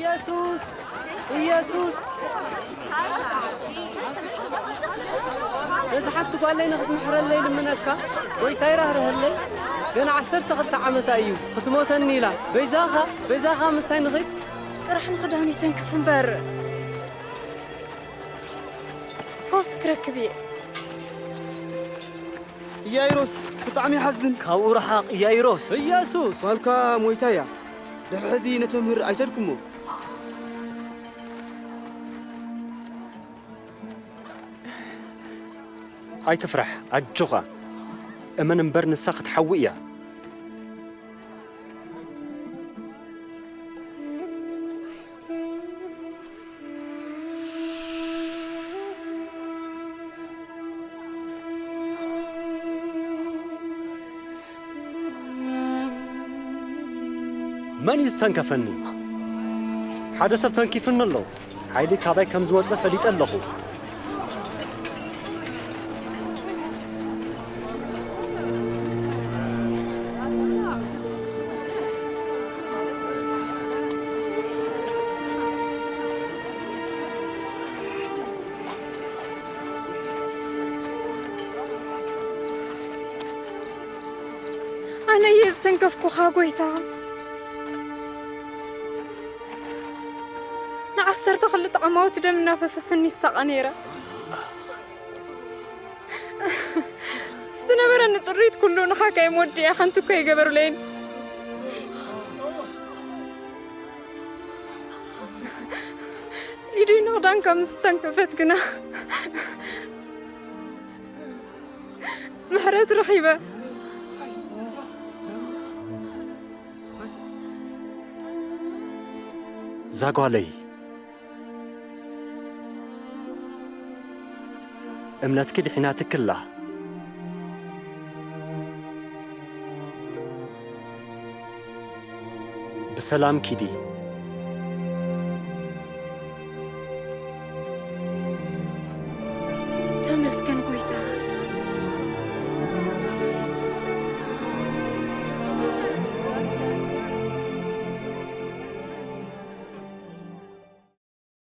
ኢየሱስ ኢየሱስ بس حتى قال لي نخدم حر الليل منك ويتايره رهلي بين 12 عامة أيوب ختموتني لا بيزاخا مساين غيب راح نخدعني تنكف مبر فوسك ركبي يايروس بطعم يحزن كاو رحاق يايروس إياسوس والكا مويتايا دفعتي نتمر أيتركمو هاي تفرح أجوغا أمن مبرن الساخت حوية من يستنكفني حدا سب تنكيفن الله حيلي كاباي كم زوات فليت الله أنا يستنكفكو خاقويتا نعسر تخلط عماوت دم نافس سني الساقانيرة زنبرا نطريت كله نحاكا يمودي أخانتو كي قبر لين إيدي نغدان كم استنكفت كنا محرات رحيبة زاقوا علي امنتك دحيناتك كلها بسلام كيدي